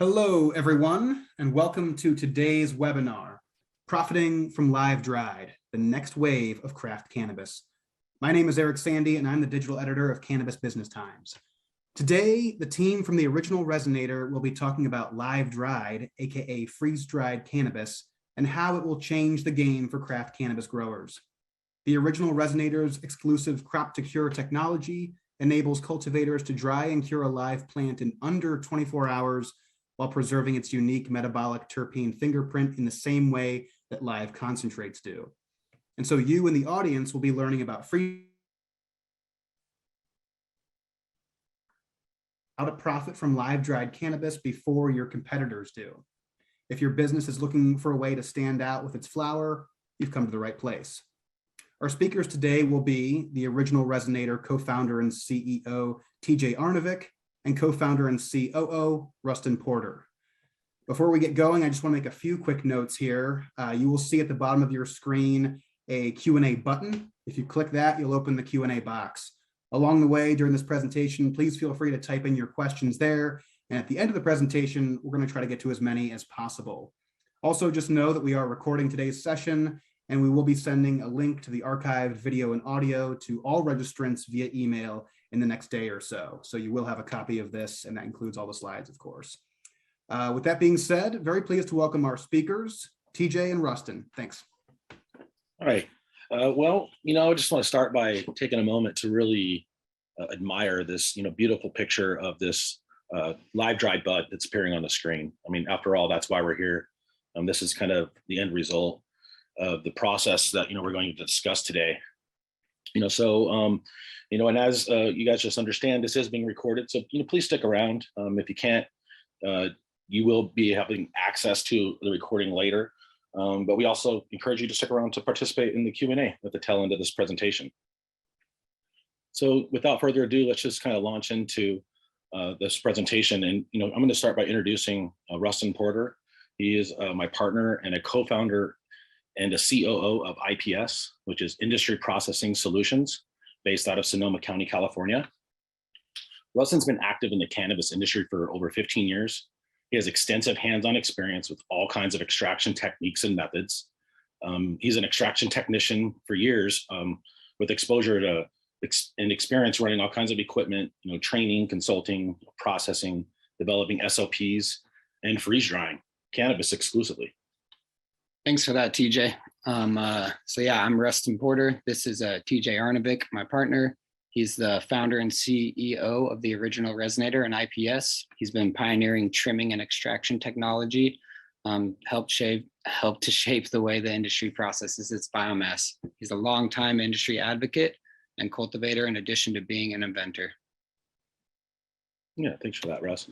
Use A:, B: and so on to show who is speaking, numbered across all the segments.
A: Hello, everyone, and welcome to today's webinar, Profiting from Live Dried, the Next Wave of Craft Cannabis. My name is Eric Sandy, and I'm the digital editor of Cannabis Business Times. Today, the team from the original Resinator will be talking about live dried, aka freeze-dried cannabis, and how it will change the game for craft cannabis growers. The original Resinator's exclusive crop-to-cure technology enables cultivators to dry and cure a live plant in under 24 hours while preserving its unique metabolic terpene fingerprint in the same way that live concentrates do. And so you in the audience will be learning about how to profit from live dried cannabis before your competitors do. If your business is looking for a way to stand out with its flower, you've come to the right place. Our speakers today will be the original Resinator co-founder and CEO, TJ Arnovic, and co-founder and COO, Ruston Porter. Before we get going, I just want to make a few quick notes here. You will see at the bottom of your screen a Q&A button. If you click that, you'll open the Q&A box. Along the way during this presentation, please feel free to type in your questions there. And at the end of the presentation, we're going to try to get to as many as possible. Also, just know that we are recording today's session, and we will be sending a link to the archived video and audio to all registrants via email in the next day or so. So you will have a copy of this, and that includes all the slides, of course. With that being said, very pleased to welcome our speakers, TJ and Ruston. Thanks.
B: All right. Well, I just want to start by taking a moment to really admire this, beautiful picture of this live dried bud that's appearing on the screen. I mean, after all, that's why we're here. This is kind of the end result of the process that, we're going to discuss today. And as you guys just understand, this is being recorded. So, please stick around. If you can't, you will be having access to the recording later. But we also encourage you to stick around to participate in the Q&A at the tail end of this presentation. So without further ado, let's just kind of launch into this presentation. And, I'm going to start by introducing Ruston Porter. He is my partner and a co-founder and a COO of IPS, which is Industry Processing Solutions, based out of Sonoma County, California. Ruston's been active in the cannabis industry for over 15 years. He has extensive hands-on experience with all kinds of extraction techniques and methods. He's an extraction technician for years with exposure to and experience running all kinds of equipment, training, consulting, processing, developing SOPs, and freeze drying cannabis exclusively.
C: Thanks for that, TJ. I'm Ruston Porter. This is TJ Arnovic, my partner. He's the founder and CEO of the original Resinator and IPS. He's been pioneering trimming and extraction technology, helped to shape the way the industry processes its biomass. He's a longtime industry advocate and cultivator, in addition to being an inventor.
B: Yeah, thanks for that, Russ.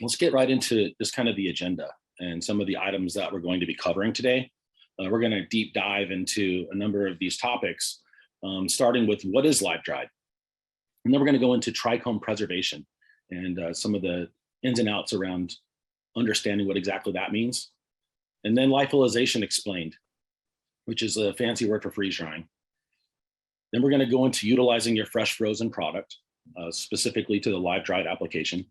B: Let's get right into just kind of the agenda and some of the items that we're going to be covering today. We're going to deep dive into a number of these topics, starting with what is live dried. And then we're going to go into trichome preservation and some of the ins and outs around understanding what exactly that means. And then lyophilization explained, which is a fancy word for freeze drying. Then we're going to go into utilizing your fresh frozen product, specifically to the live dried application.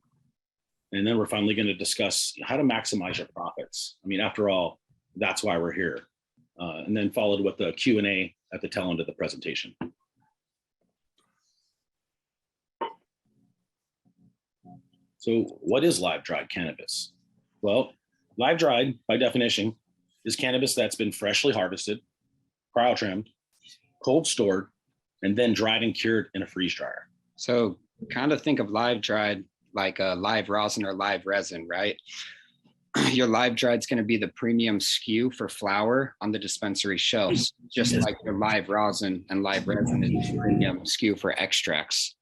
B: And then we're finally going to discuss how to maximize your profits. I mean, after all, that's why we're here. And then followed with the Q&A at the tail end of the presentation. So what is live dried cannabis? Well, live dried, by definition, is cannabis that's been freshly harvested, cryo trimmed, cold stored, and then dried and cured in a freeze dryer.
C: So kind of think of live dried like a live rosin or live resin, right? Your live dried is going to be the premium SKU for flower on the dispensary shelves, just like your live rosin and live resin is the premium SKU for extracts.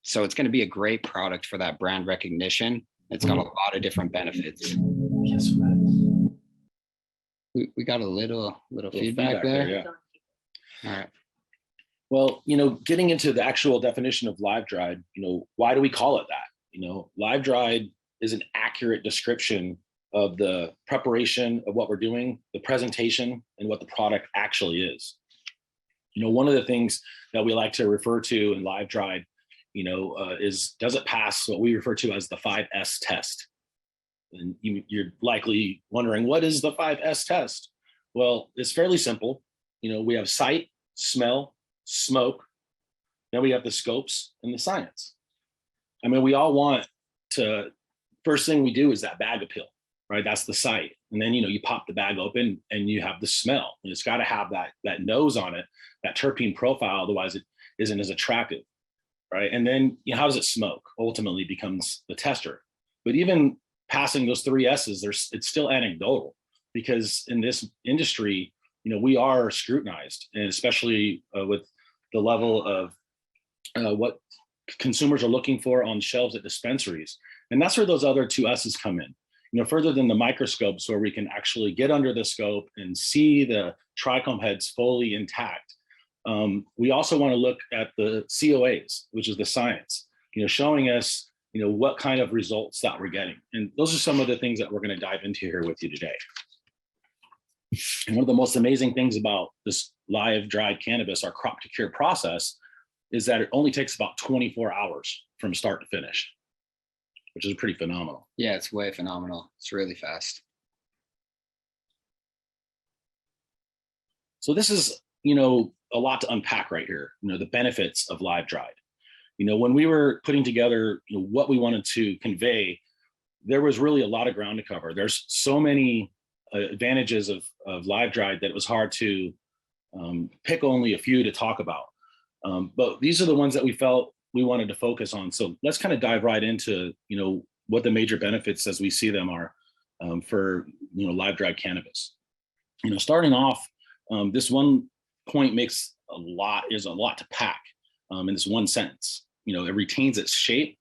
C: So it's going to be a great product for that brand recognition. It's got a lot of different benefits.
B: Yes,
C: we got a little feedback there.
B: Yeah.
C: All right.
B: Well, getting into the actual definition of live dried, why do we call it that? Live dried is an accurate description of the preparation of what we're doing, the presentation, and what the product actually is. One of the things that we like to refer to in live dried, is does it pass what we refer to as the 5S test? And you're likely wondering, what is the 5S test? Well, it's fairly simple. We have sight, smell, smoke. Then we have the scopes and the science. I mean, we all want to, first thing we do is that bag appeal, right? That's the sight. And then, you pop the bag open and you have the smell. And it's got to have that nose on it, that terpene profile. Otherwise, it isn't as attractive, right? And then, how does it smoke? Ultimately becomes the tester. But even passing those 3 S's, it's still anecdotal, because in this industry, we are scrutinized, and especially with the level of what consumers are looking for on shelves at dispensaries. And that's where those other 2 S's come in. Further than the microscopes, where we can actually get under the scope and see the trichome heads fully intact. We also want to look at the COAs, which is the science, showing us, what kind of results that we're getting. And those are some of the things that we're going to dive into here with you today. And one of the most amazing things about this live dried cannabis, our crop to cure process, is that it only takes about 24 hours from start to finish, which is pretty phenomenal.
C: Yeah, it's way phenomenal. It's really fast.
B: So this is, a lot to unpack right here, the benefits of live dried. When we were putting together what we wanted to convey, there was really a lot of ground to cover. There's so many advantages of live dried that it was hard to pick only a few to talk about. But these are the ones that we felt we wanted to focus on. So let's kind of dive right into, what the major benefits as we see them are for, live dried cannabis. Starting off, this one point is a lot to pack in this one sentence. It retains its shape,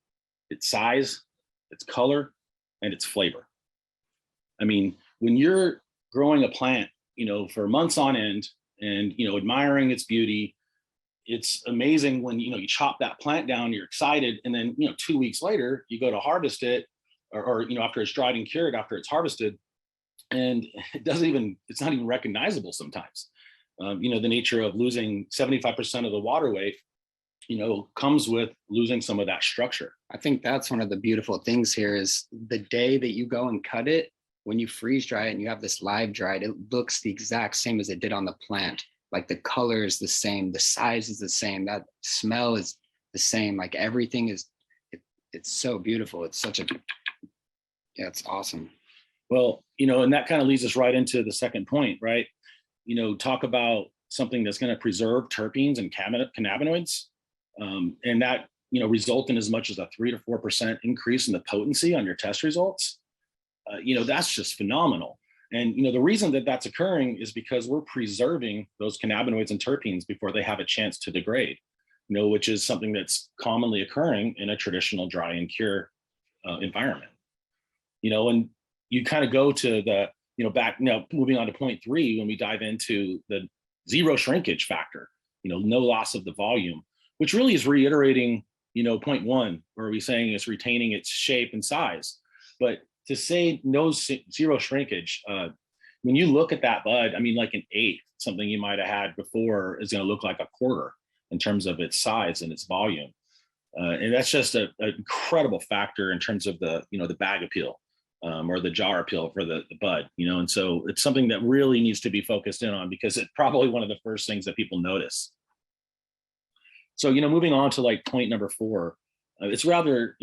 B: its size, its color, and its flavor. I mean, when you're growing a plant, for months on end and, admiring its beauty, it's amazing when, you chop that plant down, you're excited. And then, 2 weeks later, you go to harvest it or after it's dried and cured, after it's harvested, and it's not even recognizable sometimes. The nature of losing 75% of the water weight, comes with losing some of that structure.
C: I think that's one of the beautiful things here is the day that you go and cut it, when you freeze dry it and you have this live dried, it looks the exact same as it did on the plant. Like the color is the same, the size is the same, that smell is the same. Like everything is, it's so beautiful. It's it's awesome.
B: Well, and that kind of leads us right into the second point, right? Talk about something that's going to preserve terpenes and cannabinoids, and that, result in as much as a 3 to 4% increase in the potency on your test results. That's just phenomenal. And, the reason that that's occurring is because we're preserving those cannabinoids and terpenes before they have a chance to degrade, which is something that's commonly occurring in a traditional dry and cure environment. And you kind of go to the, back now, moving on to point 3, when we dive into the zero shrinkage factor, no loss of the volume, which really is reiterating, point 1, where we're saying it's retaining its shape and size. But to say zero shrinkage, when you look at that bud, I mean, like an 1/8, something you might have had before is going to look like a 1/4 in terms of its size and its volume. And that's just an incredible factor in terms of the, the bag appeal or the jar appeal for the bud, and so it's something that really needs to be focused in on, because it's probably one of the first things that people notice. So, moving on to like point number 4, it's rather,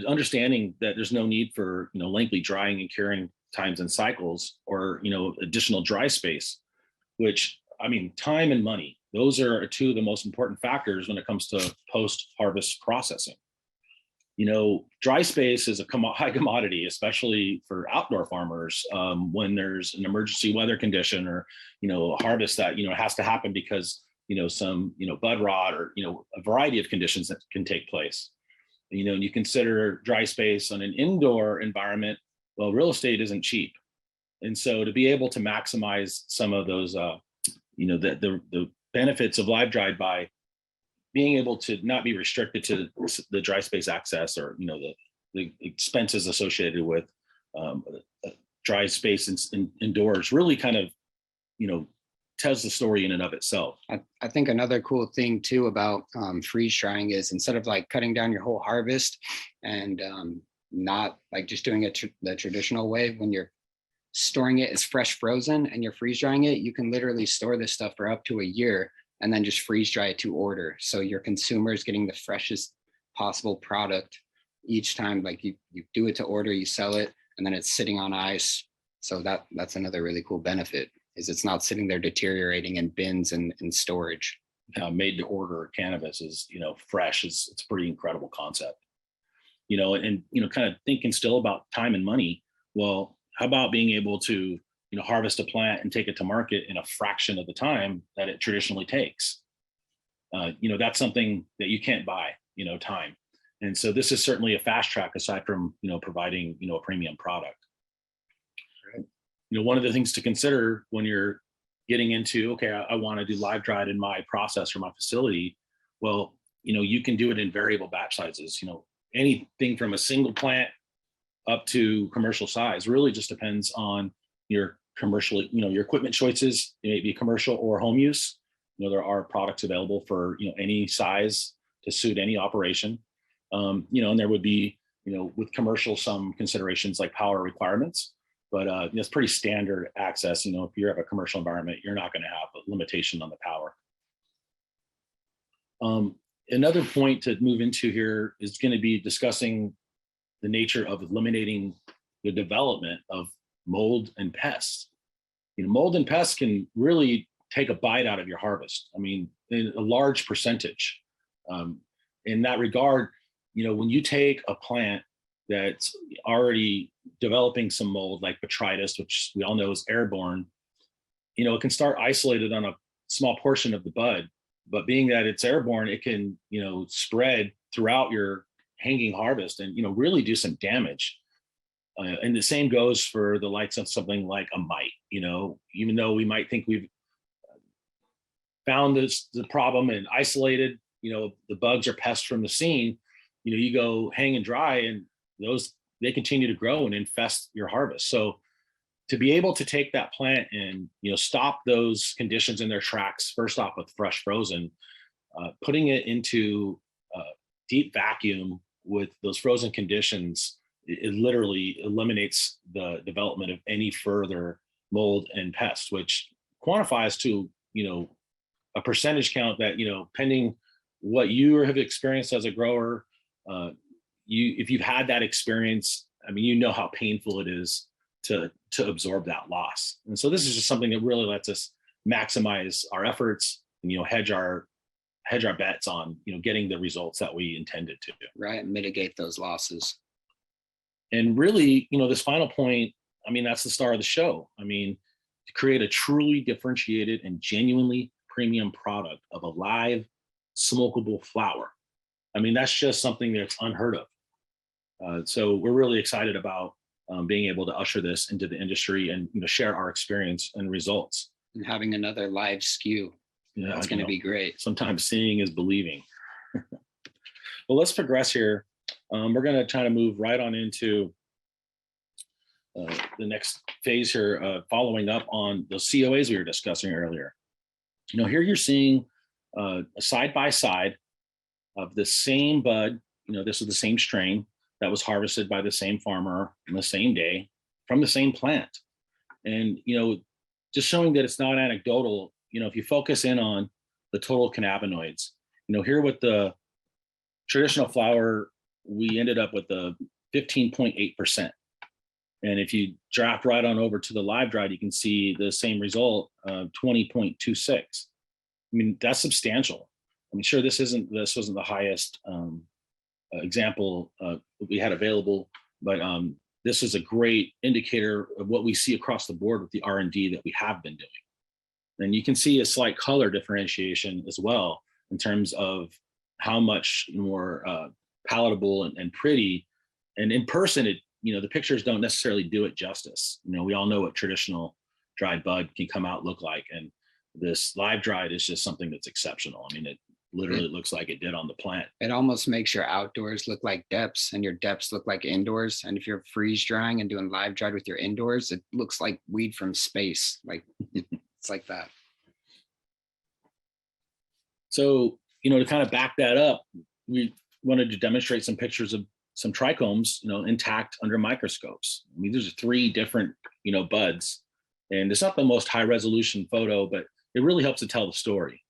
B: understanding that there's no need for, lengthy drying and curing times and cycles or, additional dry space, which, I mean, time and money, those are 2 of the most important factors when it comes to post-harvest processing. Dry space is a high commodity, especially for outdoor farmers when there's an emergency weather condition or, a harvest that, has to happen because, some, bud rot or, a variety of conditions that can take place. And you consider dry space on an indoor environment, well, real estate isn't cheap. And so to be able to maximize some of those, the benefits of live dried by being able to not be restricted to the dry space access or, the expenses associated with dry space indoors really kind of, tells the story in and of itself.
C: I think another cool thing too about freeze drying is instead of like cutting down your whole harvest and not like just doing it the traditional way. When you're storing it as fresh frozen and you're freeze drying it, you can literally store this stuff for up to a year and then just freeze dry it to order. So your consumer is getting the freshest possible product each time. Like you do it to order, you sell it, and then it's sitting on ice. So that's another really cool benefit, is it's not sitting there deteriorating in bins and in storage.
B: Made to order cannabis is, fresh. It's a pretty incredible concept, and, kind of thinking still about time and money. Well, how about being able to, harvest a plant and take it to market in a fraction of the time that it traditionally takes? That's something that you can't buy, time. And so this is certainly a fast track, aside from, providing, a premium product. One of the things to consider when you're getting into, okay, I want to do live dried in my process or my facility. Well, you can do it in variable batch sizes. Anything from a single plant up to commercial size really just depends on your commercial, your equipment choices. It may be commercial or home use. There are products available for, any size to suit any operation. And there would be, with commercial, some considerations like power requirements. But it's pretty standard access. If you're at a commercial environment, you're not going to have a limitation on the power. Another point to move into here is going to be discussing the nature of eliminating the development of mold and pests. Mold and pests can really take a bite out of your harvest. I mean, in a large percentage. In that regard, when you take a plant that's already developing some mold, like botrytis, which we all know is airborne, it can start isolated on a small portion of the bud, but being that it's airborne, it can, spread throughout your hanging harvest and, really do some damage. And the same goes for the likes of something like a mite. Even though we might think we've found the problem and isolated, the bugs or pests from the scene, you go hang and dry, and they continue to grow and infest your harvest. So to be able to take that plant and, stop those conditions in their tracks, first off with fresh frozen, putting it into deep vacuum with those frozen conditions, it literally eliminates the development of any further mold and pests, which quantifies to, a percentage count that, pending what you have experienced as a grower, if you've had that experience, I mean, how painful it is to absorb that loss. And so this is just something that really lets us maximize our efforts and, hedge our bets on, getting the results that we intended to.
C: Right, mitigate those losses.
B: And really, this final point, I mean, that's the star of the show. I mean, to create a truly differentiated and genuinely premium product of a live smokable flower. I mean, that's just something that's unheard of. So we're really excited about being able to usher this into the industry and share our experience and results.
C: And having another live SKU, that's going to be great.
B: Sometimes seeing is believing. Well, let's progress here. We're going to try to move right on into the next phase here, following up on the COAs we were discussing earlier. Here you're seeing a side-by-side of the same bud. This is the same strain that was harvested by the same farmer on the same day from the same plant. And, just showing that it's not anecdotal, if you focus in on the total cannabinoids, here with the traditional flower, we ended up with the 15.8%. And if you draft right on over to the live dried, you can see the same result, 20.26. I mean, that's substantial. I'm sure this wasn't the highest example we had available, but this is a great indicator of what we see across the board with the R&D that we have been doing. And you can see a slight color differentiation as well in terms of how much more palatable and pretty. And in person, the pictures don't necessarily do it justice. We all know what traditional dried bud can come out look like, and this live dried is just something that's exceptional. I mean, it literally looks like it did on the plant. It
C: almost makes your outdoors look like depths and your depths look like indoors. And if you're freeze drying and doing live dried with your indoors, it looks like weed from space. Like it's like that.
B: So, to kind of back that up, we wanted to demonstrate some pictures of some trichomes, intact under microscopes. I mean, these are 3 different, buds, and it's not the most high resolution photo, but it really helps to tell the story,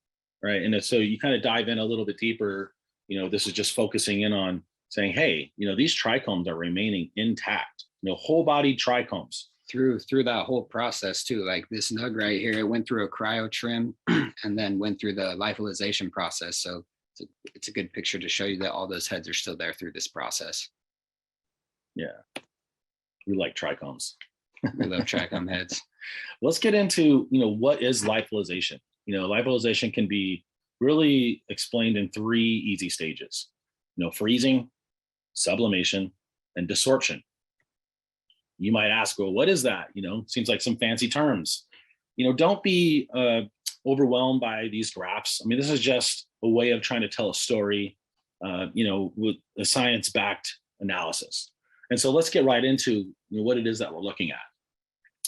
B: right? And so you kind of dive in a little bit deeper. This is just focusing in on saying, hey, these trichomes are remaining intact, whole body trichomes.
C: Through that whole process too, like this nug right here, it went through a cryo trim and then went through the lyophilization process. So it's a good picture to show you that all those heads are still there through this process.
B: Yeah, we like trichomes.
C: We love trichome heads.
B: Let's get into, what is lyophilization? Lyophilization can be really explained in 3 easy stages, freezing, sublimation, and desorption. You might ask, well, what is that? Seems like some fancy terms. Don't be overwhelmed by these graphs. I mean, this is just a way of trying to tell a story, with a science-backed analysis. And so let's get right into what it is that we're looking at.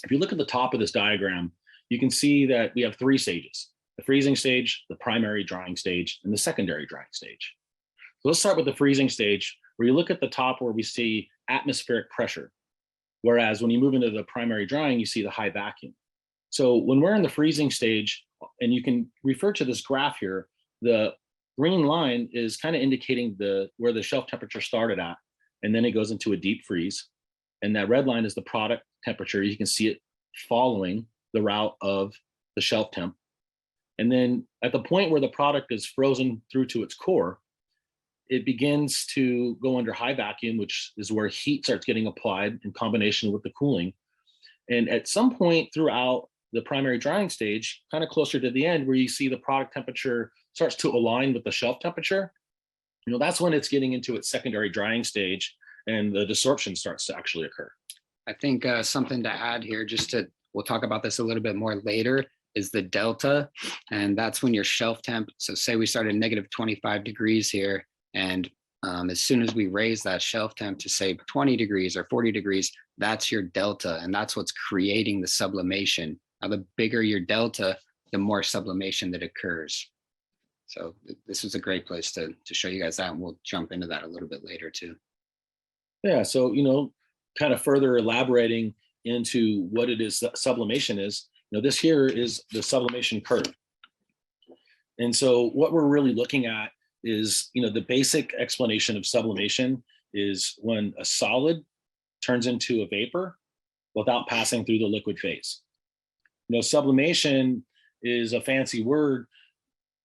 B: If you look at the top of this diagram, you can see that we have 3 stages: the freezing stage, the primary drying stage, and the secondary drying stage. So let's start with the freezing stage, where you look at the top where we see atmospheric pressure. Whereas when you move into the primary drying, you see the high vacuum. So when we're in the freezing stage, and you can refer to this graph here, the green line is kind of indicating where the shelf temperature started at, and then it goes into a deep freeze. And that red line is the product temperature. You can see it following the route of the shelf temp. And then at the point where the product is frozen through to its core, it begins to go under high vacuum, which is where heat starts getting applied in combination with the cooling. And at some point throughout the primary drying stage, kind of closer to the end, where you see the product temperature starts to align with the shelf temperature, that's when it's getting into its secondary drying stage and the desorption starts to actually occur.
C: I think something to add here, we'll talk about this a little bit more later, is the delta. And that's when your shelf temp, so say we start at negative 25 degrees here, and as soon as we raise that shelf temp to say 20 degrees or 40 degrees, that's your delta, and that's what's creating the sublimation. Now, the bigger your delta, the more sublimation that occurs. So this is a great place to show you guys that, and we'll jump into that a little bit later too.
B: Yeah, so, kind of further elaborating into what it is that sublimation is, this here is the sublimation curve. And so what we're really looking at is, the basic explanation of sublimation is when a solid turns into a vapor without passing through the liquid phase. Sublimation is a fancy word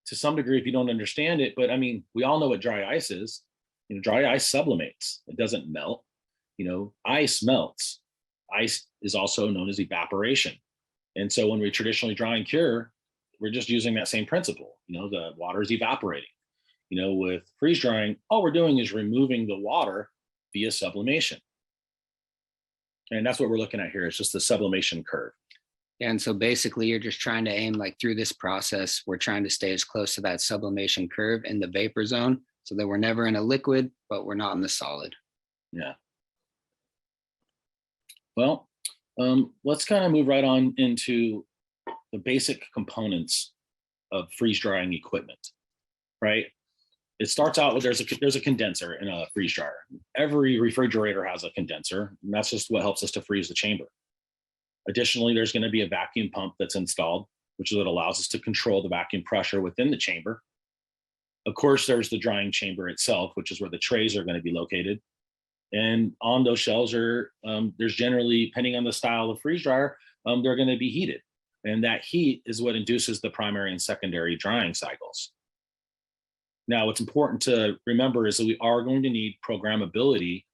B: to some degree if you don't understand it, but I mean, we all know what dry ice is. Dry ice sublimates. It doesn't melt. Ice melts. Ice is also known as evaporation. And so when we traditionally dry and cure, we're just using that same principle. The water is evaporating. With freeze drying, all we're doing is removing the water via sublimation. And that's what we're looking at here. It's just the sublimation curve.
C: And so basically you're just trying to aim, like, through this process, we're trying to stay as close to that sublimation curve in the vapor zone so that we're never in a liquid, but we're not in the solid.
B: Yeah. Well, let's kind of move right on into the basic components of freeze drying equipment, right? It starts out with there's a condenser in a freeze dryer. Every refrigerator has a condenser, and that's just what helps us to freeze the chamber. Additionally, there's going to be a vacuum pump that's installed, which is what allows us to control the vacuum pressure within the chamber. Of course, there's the drying chamber itself, which is where the trays are going to be located. And on those shelves there's generally, depending on the style of freeze dryer, they're going to be heated. And that heat is what induces the primary and secondary drying cycles. Now, what's important to remember is that we are going to need programmability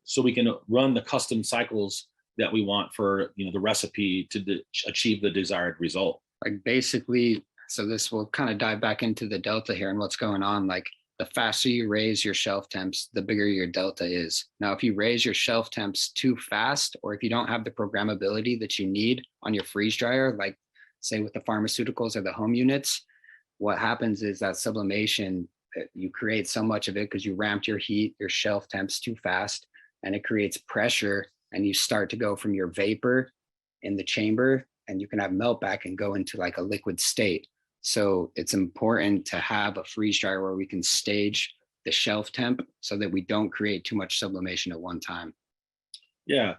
B: so we can run the custom cycles that we want for the recipe to achieve the desired result.
C: Like, basically, so this will kind of dive back into the delta here and what's going on. Like, the faster you raise your shelf temps, the bigger your delta is. Now, if you raise your shelf temps too fast, or if you don't have the programmability that you need on your freeze dryer, like say with the pharmaceuticals or the home units, what happens is that sublimation, you create so much of it because you ramped your heat, your shelf temps too fast, and it creates pressure, and you start to go from your vapor in the chamber, and you can have melt back and go into like a liquid state. So it's important to have a freeze dryer where we can stage the shelf temp so that we don't create too much sublimation at one time.
B: Yeah,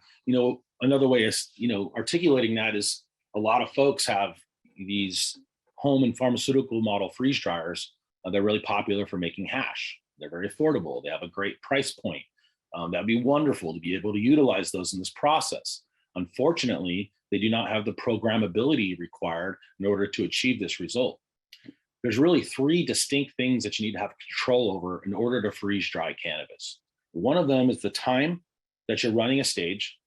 B: another way is, articulating that is a lot of folks have these home and pharmaceutical model freeze dryers. They're really popular for making hash. They're very affordable. They have a great price point. That'd be wonderful to be able to utilize those in this process. Unfortunately, they do not have the programmability required in order to achieve this result. There's really three distinct things that you need to have control over in order to freeze dry cannabis. One of them is the time that you're running a stage.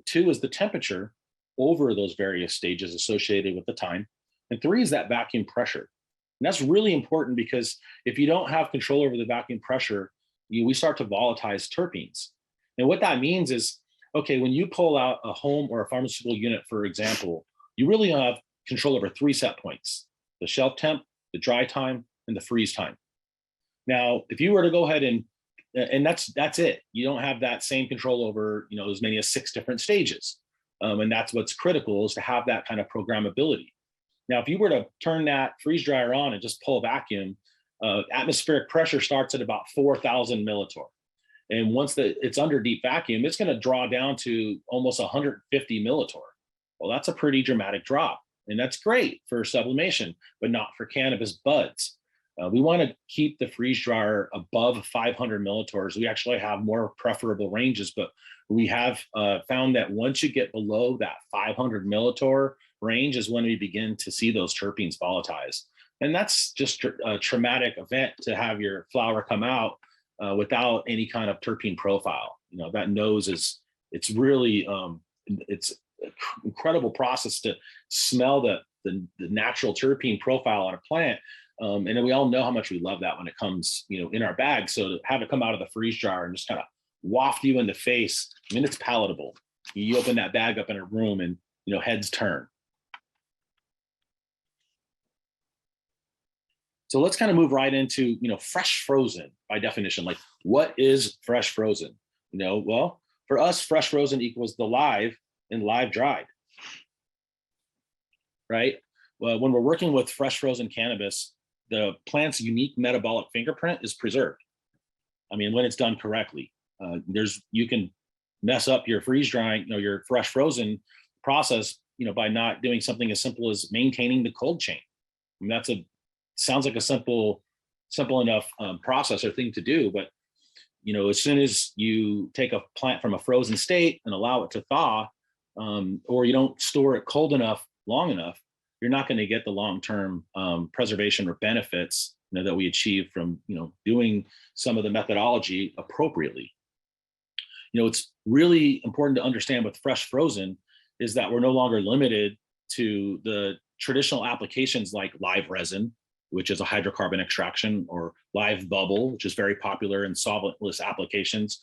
B: Two is the temperature over those various stages associated with the time. And three is that vacuum pressure. And that's really important because if you don't have control over the vacuum pressure, we start to volatilize terpenes. And what that means is, okay, when you pull out a home or a pharmaceutical unit, for example, you really have control over three set points: the shelf temp, the dry time, and the freeze time. Now, if you were to go ahead and that's it, you don't have that same control over, as many as 6 different stages. And that's what's critical, is to have that kind of programmability. Now, if you were to turn that freeze dryer on and just pull a vacuum, atmospheric pressure starts at about 4,000 millitorr. And once it's under deep vacuum, it's going to draw down to almost 150 millitorr. Well, that's a pretty dramatic drop. And that's great for sublimation, but not for cannabis buds. We want to keep the freeze dryer above 500 millitorrs. We actually have more preferable ranges, but we have found that once you get below that 500 millitorr range is when we begin to see those terpenes volatilize. And that's just a traumatic event to have your flower come out without any kind of terpene profile. That nose it's really, it's an incredible process to smell the natural terpene profile on a plant. And then we all know how much we love that when it comes, in our bag. So to have it come out of the freeze jar and just kind of waft you in the face, it's palatable. You open that bag up in a room and, heads turn. So let's kind of move right into, fresh frozen by definition. Like, what is fresh frozen? Well, for us, fresh frozen equals the live and live dried, right? Well, when we're working with fresh frozen cannabis, the plant's unique metabolic fingerprint is preserved. When it's done correctly, you can mess up your freeze drying, your fresh frozen process, by not doing something as simple as maintaining the cold chain. Sounds like a simple enough process or thing to do, but as soon as you take a plant from a frozen state and allow it to thaw, or you don't store it cold enough, long enough, you're not going to get the long-term preservation or benefits that we achieve from doing some of the methodology appropriately. It's really important to understand with fresh frozen is that we're no longer limited to the traditional applications like live resin, which is a hydrocarbon extraction, or live bubble, which is very popular in solventless applications,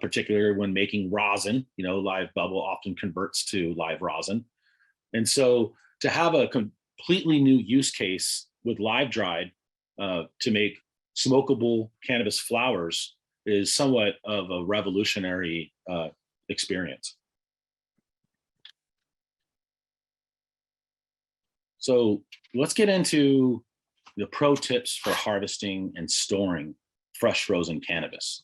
B: particularly when making rosin. Live bubble often converts to live rosin. And so to have a completely new use case with live dried to make smokable cannabis flowers is somewhat of a revolutionary experience. So let's get into the pro tips for harvesting and storing fresh frozen cannabis.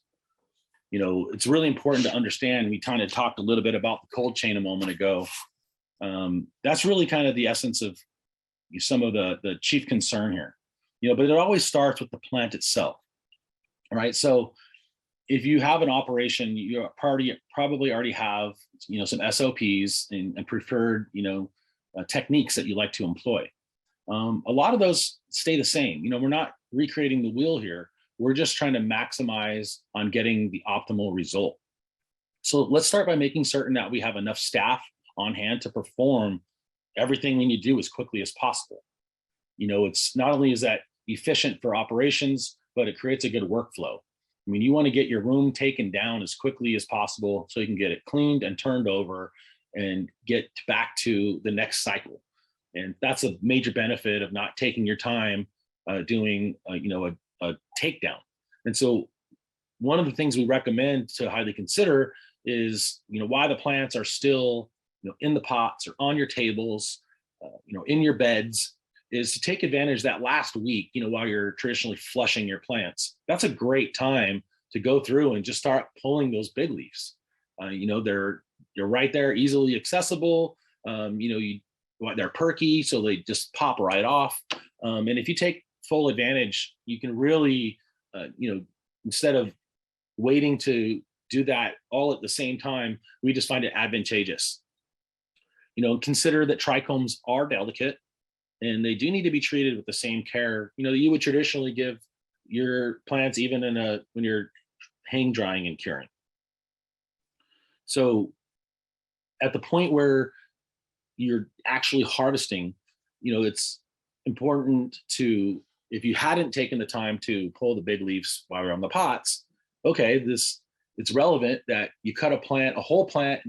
B: It's really important to understand, we kind of talked a little bit about the cold chain a moment ago. That's really kind of the essence of some of the chief concern here, but it always starts with the plant itself. All right. So if you have an operation, you probably already have, some SOPs and preferred, techniques that you like to employ. A lot of those stay the same. We're not recreating the wheel here. We're just trying to maximize on getting the optimal result. So let's start by making certain that we have enough staff on hand to perform everything we need to do as quickly as possible. It's not only is that efficient for operations, but it creates a good workflow. You want to get your room taken down as quickly as possible so you can get it cleaned and turned over and get back to the next cycle. And that's a major benefit of not taking your time doing, a takedown. And so one of the things we recommend to highly consider is, why the plants are still, in the pots or on your tables, in your beds, is to take advantage that last week, while you're traditionally flushing your plants. That's a great time to go through and just start pulling those big leaves. They're right there, easily accessible. They're perky, so they just pop right off. And if you take full advantage, you can really, instead of waiting to do that all at the same time, we just find it advantageous. Consider that trichomes are delicate, and they do need to be treated with the same care, that you would traditionally give your plants, even when you're hang drying and curing. So at the point where you're actually harvesting, it's important to, if you hadn't taken the time to pull the big leaves while you're on the pots, okay, it's relevant that you cut a whole plant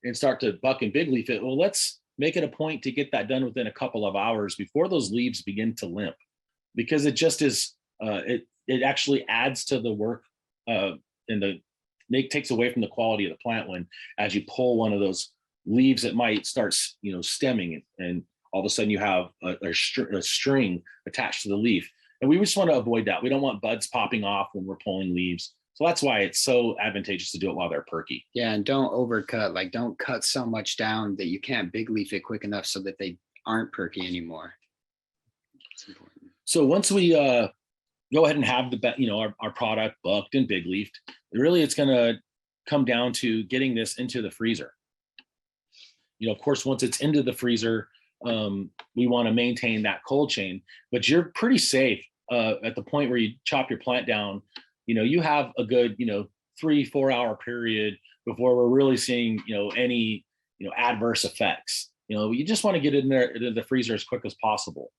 B: and start to buck and big leaf it. Well, let's make it a point to get that done within a couple of hours before those leaves begin to limp, because it just is, it actually adds to the work takes away from the quality of the plant when, as you pull one of those leaves, it might start, stemming, and all of a sudden you have a string attached to the leaf. And we just want to avoid that. We don't want buds popping off when we're pulling leaves. So that's why it's so advantageous to do it while they're perky.
C: Yeah, and don't overcut. Like, don't cut so much down that you can't big leaf it quick enough so that they aren't perky anymore. It's important.
B: So once we go ahead and have our product bucked and big leafed, really it's going to come down to getting this into the freezer. Of course, once it's into the freezer, we want to maintain that cold chain, but you're pretty safe at the point where you chop your plant down. You have a good 3-4 hour period before we're really seeing any adverse effects. You just want to get it in there into the freezer as quick as possible.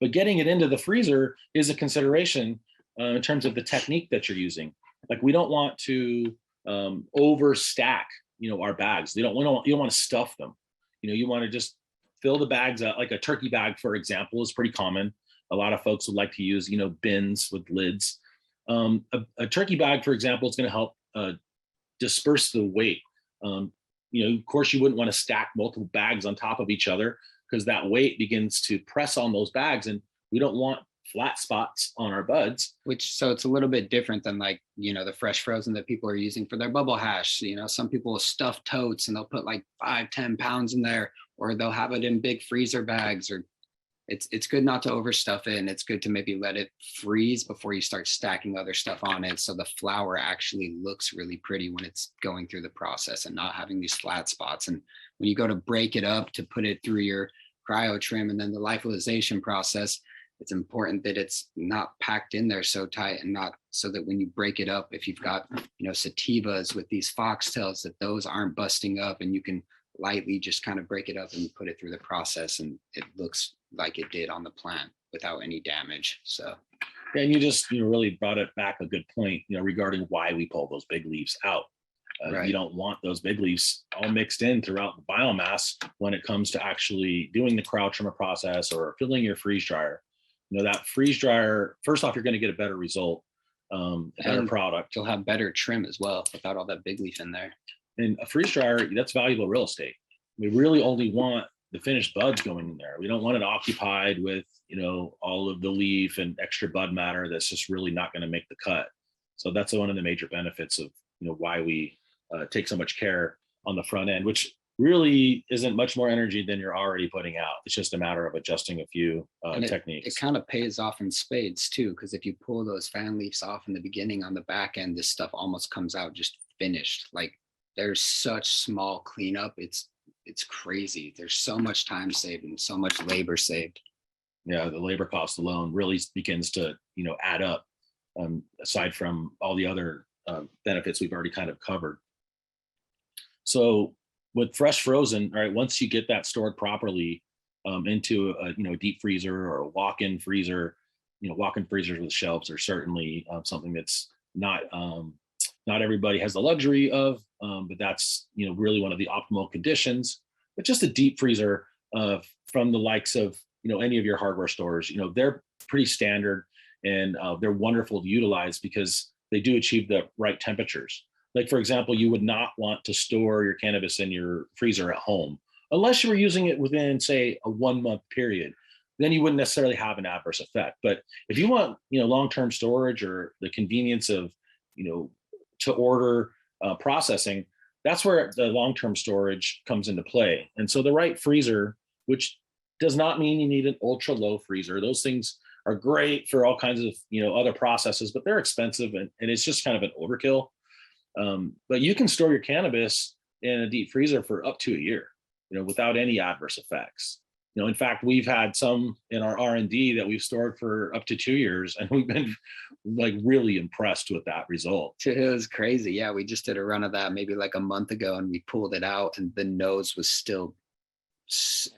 B: But getting it into the freezer is a consideration in terms of the technique that you're using. Like, we don't want to overstack our bags. You don't want to stuff them. You want to just fill the bags up. Like a turkey bag, for example, is pretty common. A lot of folks would like to use bins with lids. A turkey bag, for example, is going to help disperse the weight. Of course, you wouldn't want to stack multiple bags on top of each other, because that weight begins to press on those bags, and we don't want flat spots on our buds.
C: So it's a little bit different than the fresh frozen that people are using for their bubble hash. Some people will stuff totes and they'll put like 5-10 pounds in there, or they'll have it in big freezer bags. Or it's good not to overstuff it, and it's good to maybe let it freeze before you start stacking other stuff on it, so the flower actually looks really pretty when it's going through the process and not having these flat spots. And when you go to break it up to put it through your cryo trim and then the lyophilization process, it's important that it's not packed in there so tight, and not so that when you break it up, if you've got sativas with these foxtails, that those aren't busting up, and you can lightly just kind of break it up and put it through the process, and it looks like it did on the plant without any damage. So
B: and you just really brought it back a good point regarding why we pull those big leaves out. Right. You don't want those big leaves all mixed in throughout the biomass when it comes to actually doing the cryo trimmer process or filling your freeze dryer. That freeze dryer, first off, you're going to get a better result, a better product.
C: You'll have better trim as well without all that big leaf in there.
B: And a freeze dryer, that's valuable real estate. We really only want the finished buds going in there. We don't want it occupied with, all of the leaf and extra bud matter that's just really not going to make the cut. So that's one of the major benefits of, why we take so much care on the front end, which really isn't much more energy than you're already putting out. It's just a matter of adjusting a few techniques.
C: It kind of pays off in spades too, because if you pull those fan leaves off in the beginning, on the back end, this stuff almost comes out just finished. Like, there's such small cleanup. It's crazy. There's so much time saved and so much labor saved.
B: Yeah, the labor cost alone really begins to add up, aside from all the other benefits we've already kind of covered. So with fresh frozen, all right, once you get that stored properly into a deep freezer or a walk-in freezer, walk-in freezers with shelves are certainly something that's not everybody has the luxury of, but that's really one of the optimal conditions. But just a deep freezer from the likes of any of your hardware stores, they're pretty standard, and they're wonderful to utilize because they do achieve the right temperatures. Like, for example, you would not want to store your cannabis in your freezer at home unless you were using it within, say, a 1 month period. then you wouldn't necessarily have an adverse effect. But if you want, long-term storage or the convenience of, to order processing, that's where the long-term storage comes into play. And so the right freezer, which does not mean you need an ultra low freezer. Those things are great for all kinds of, other processes, but they're expensive and it's just kind of an overkill. But you can store your cannabis in a deep freezer for up to a year, without any adverse effects. In fact, we've had some in our R&D that we've stored for up to 2 years, and we've been like really impressed with that result.
C: It was crazy. Yeah, we just did a run of that maybe like a month ago, and we pulled it out, and the nose was still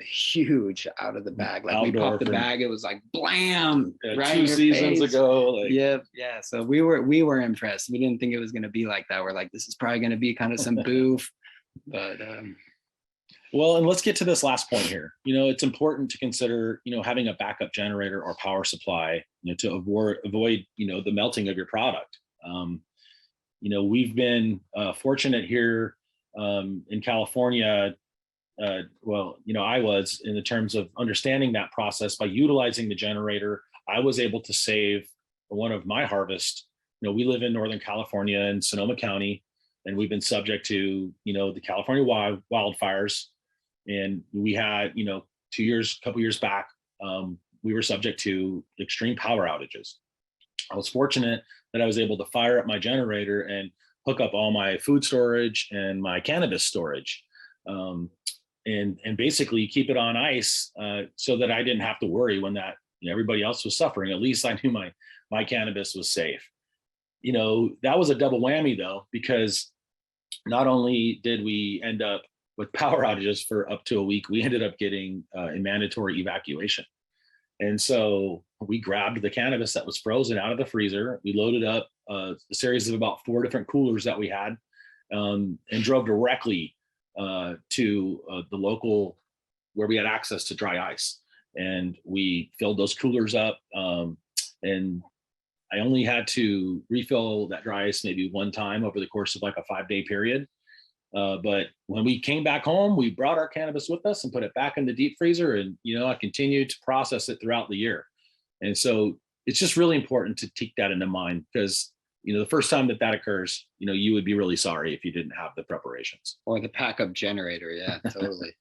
C: huge out of the bag. Like we popped the bag, it was like blam, right
B: 2 seasons
C: face.
B: Ago.
C: Yeah. So we were impressed. We didn't think it was going to be like that. We're like, this is probably going to be kind of some boof, but.
B: Well, and let's get to this last point here. It's important to consider, having a backup generator or power supply, to avoid, the melting of your product. We've been fortunate here in California. I was in the terms of understanding that process by utilizing the generator. I was able to save one of my harvests. We live in Northern California in Sonoma County, and we've been subject to, the California wildfires. And we had, a couple years back, we were subject to extreme power outages. I was fortunate that I was able to fire up my generator and hook up all my food storage and my cannabis storage, and basically keep it on ice so that I didn't have to worry when that everybody else was suffering. At least I knew my cannabis was safe. That was a double whammy though, because not only did we end up with power outages for up to a week, we ended up getting a mandatory evacuation. And so we grabbed the cannabis that was frozen out of the freezer. We loaded up a series of about 4 different coolers that we had, and drove directly to the local where we had access to dry ice. And we filled those coolers up. And I only had to refill that dry ice maybe one time over the course of like a 5-day period. But when we came back home, we brought our cannabis with us and put it back in the deep freezer. And, I continued to process it throughout the year. And so it's just really important to keep that into mind, because, the first time that occurs, you would be really sorry if you didn't have the preparations.
C: Or the backup generator. Yeah, totally.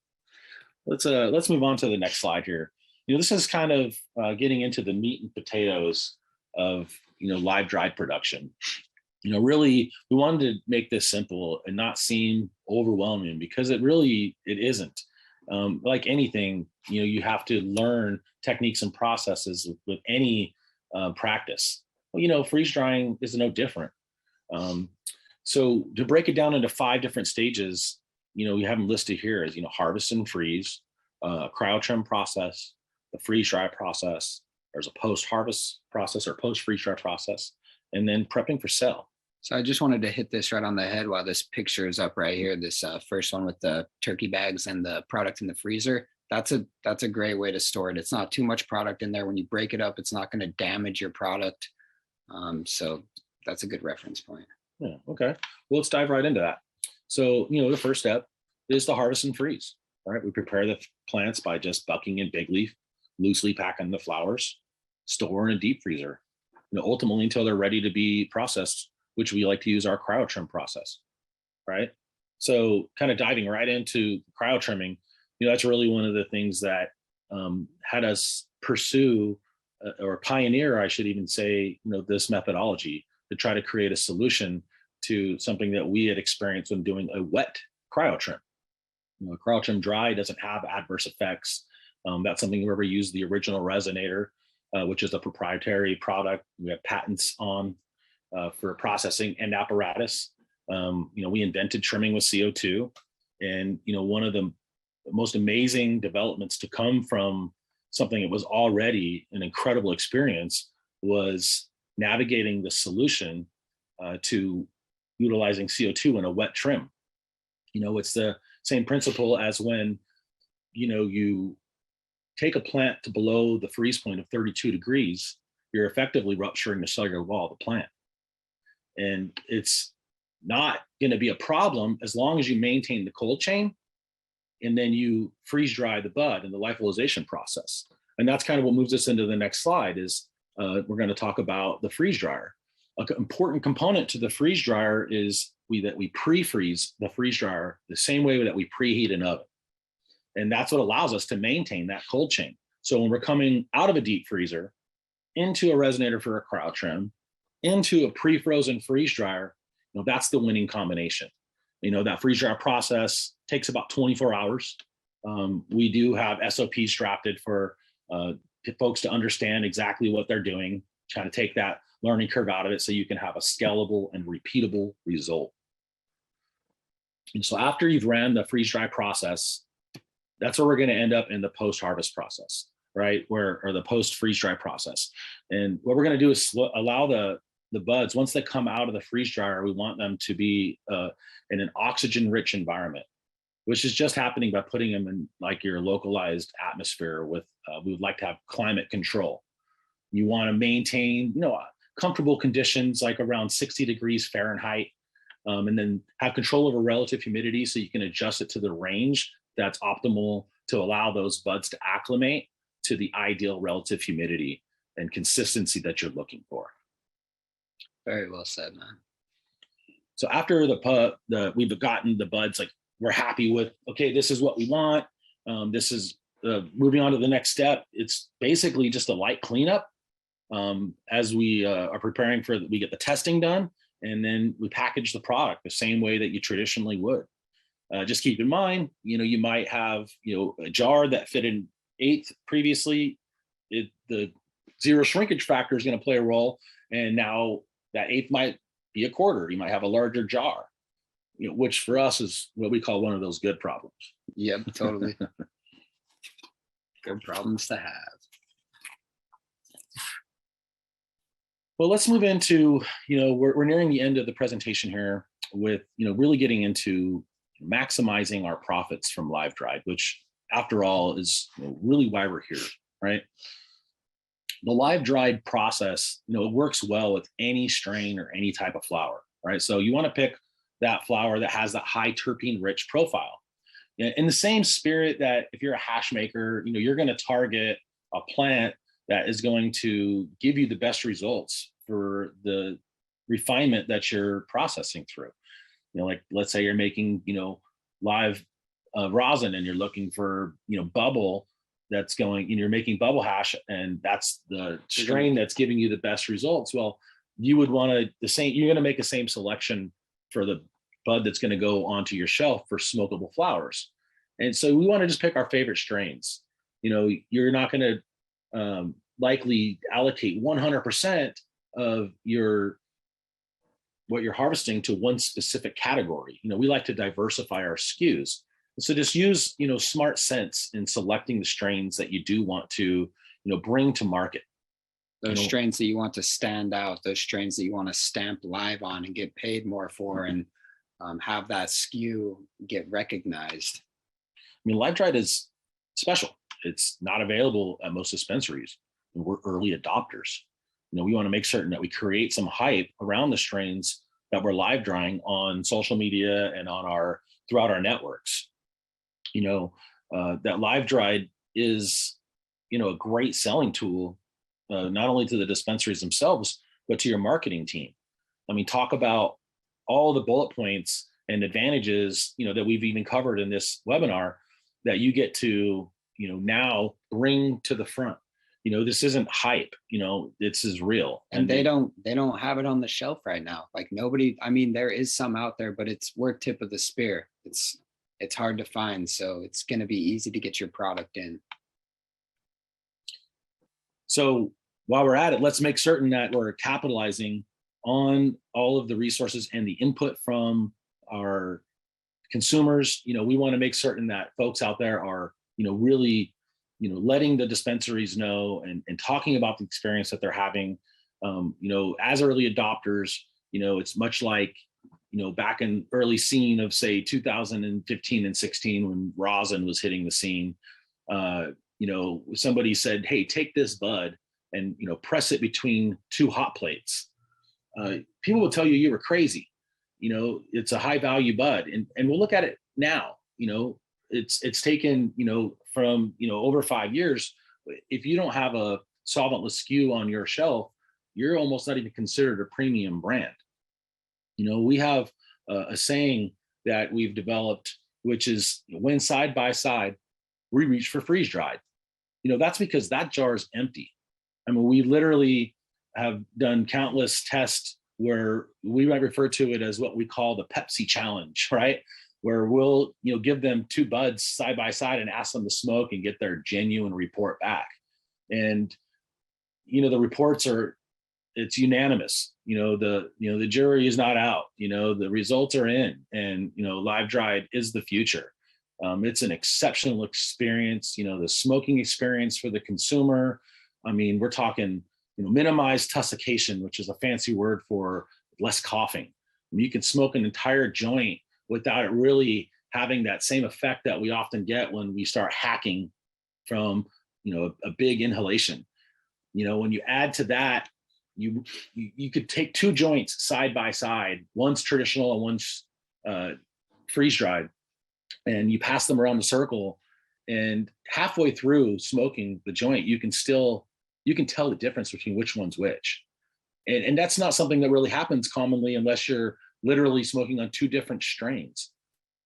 B: Let's move on to the next slide here. This is kind of getting into the meat and potatoes of, live dried production. Really, we wanted to make this simple and not seem overwhelming, because it isn't. Like anything, you have to learn techniques and processes with any practice. Well, freeze drying is no different. So to break it down into 5 different stages, we have them listed here as, harvest and freeze, cryo trim process, the freeze dry process. There's a post-harvest process or post-freeze dry process, and then prepping for sale.
C: So I just wanted to hit this right on the head while this picture is up right here. This first one with the turkey bags and the product in the freezer. That's a great way to store it. It's not too much product in there. When you break it up, it's not going to damage your product. So that's a good reference point.
B: Yeah. Okay. Well, let's dive right into that. So, the first step is the harvest and freeze. All right. We prepare the plants by just bucking in big leaf, loosely packing the flowers, store in a deep freezer, ultimately until they're ready to be processed, which we like to use our cryo trim process, right? So kind of diving right into cryo trimming, that's really one of the things that had us pursue or pioneer, I should even say, this methodology to try to create a solution to something that we had experienced when doing a wet cryo trim. Cryo trim dry doesn't have adverse effects. That's something where we use the original Resinator, which is a proprietary product. We have patents on for processing and apparatus. We invented trimming with CO2. And, one of the most amazing developments to come from something that was already an incredible experience was navigating the solution to utilizing CO2 in a wet trim. It's the same principle as when, you take a plant to below the freeze point of 32 degrees, you're effectively rupturing the cellular wall of the plant. And it's not going to be a problem as long as you maintain the cold chain and then you freeze dry the bud in the lyophilization process. And that's kind of what moves us into the next slide is we're going to talk about the freeze dryer. An important component to the freeze dryer is that we pre-freeze the freeze dryer the same way that we preheat an oven. And that's what allows us to maintain that cold chain. So when we're coming out of a deep freezer into a Resinator for a cryo trim, into a pre-frozen freeze dryer, that's the winning combination. That freeze dryer process takes about 24 hours. We do have SOPs drafted for folks to understand exactly what they're doing, trying to take that learning curve out of it so you can have a scalable and repeatable result. And so after you've ran the freeze dry process, that's where we're going to end up in the post-harvest process, right? Or the post-freeze dry process. And what we're going to do is allow the buds, once they come out of the freeze dryer, we want them to be in an oxygen-rich environment, which is just happening by putting them in like your localized atmosphere with, we would like to have climate control. You want to maintain, comfortable conditions like around 60 degrees Fahrenheit, and then have control over relative humidity so you can adjust it to the range that's optimal to allow those buds to acclimate to the ideal relative humidity and consistency that you're looking for.
C: Very well said, man.
B: So after we've gotten the buds, like we're happy with, okay, this is what we want. This is moving on to the next step. It's basically just a light cleanup as we are preparing we get the testing done, and then we package the product the same way that you traditionally would. Just keep in mind, you might have, a jar that fit an eighth previously. The zero shrinkage factor is going to play a role, and now that eighth might be a quarter. You might have a larger jar, which for us is what we call one of those good problems.
C: Yep, totally. Good problems to have.
B: Well, let's move into, we're nearing the end of the presentation here with, really getting into maximizing our profits from live dried, which after all is really why we're here, right? The live dried process, it works well with any strain or any type of flower, right? So you want to pick that flower that has that high terpene rich profile. In the same spirit that if you're a hash maker, you're going to target a plant that is going to give you the best results for the refinement that you're processing through. Like let's say you're making, live rosin and you're looking for, bubble that's going, you're making bubble hash and that's the strain that's giving you the best results. Well, you would want you're going to make the same selection for the bud that's going to go onto your shelf for smokable flowers. And so we want to just pick our favorite strains. You're not going to likely allocate 100% of what you're harvesting to one specific category. We like to diversify our SKUs. So just use, smart sense in selecting the strains that you do want to, bring to market.
C: Those strains that you want to stand out, those strains that you want to stamp live on and get paid more for, and have that SKU get recognized.
B: Live dried is special. It's not available at most dispensaries. And we're early adopters. We want to make certain that we create some hype around the strains that we're live drying on social media and throughout our networks. That live dried is, a great selling tool, not only to the dispensaries themselves, but to your marketing team. Talk about all the bullet points and advantages, that we've even covered in this webinar that you get to, now bring to the front. This isn't hype, this is real.
C: And they don't have it on the shelf right now. Like nobody, there is some out there, but we're tip of the spear. It's hard to find. So it's going to be easy to get your product in. So
B: while we're at it, let's make certain that we're capitalizing on all of the resources and the input from our consumers. We want to make certain that folks out there are, really, letting the dispensaries know and talking about the experience that they're having. As early adopters, it's much like, back in early scene of say 2015 and 16 when rosin was hitting the scene. Somebody said, hey, take this bud and, press it between two hot plates. People will tell you were crazy. It's a high value bud. And we'll look at it now, it's taken, from, over 5 years, if you don't have a solventless SKU on your shelf, you're almost not even considered a premium brand. We have a saying that we've developed, which is when side by side, we reach for freeze dried. That's because that jar is empty. I mean, we literally have done countless tests where we might refer to it as what we call the Pepsi challenge, right? Where we'll, give them 2 buds side by side and ask them to smoke and get their genuine report back. And, the reports it's unanimous. The jury is not out. The results are in, and live dried is the future. It's an exceptional experience. The smoking experience for the consumer. I mean, we're talking minimized tussication, which is a fancy word for less coughing. I mean, you can smoke an entire joint without it really having that same effect that we often get when we start hacking from a big inhalation. When you add to that, you could take 2 joints side by side, one's traditional and one's freeze dried, and you pass them around the circle, and halfway through smoking the joint, you can tell the difference between which one's which. And that's not something that really happens commonly unless you're literally smoking on 2 different strains.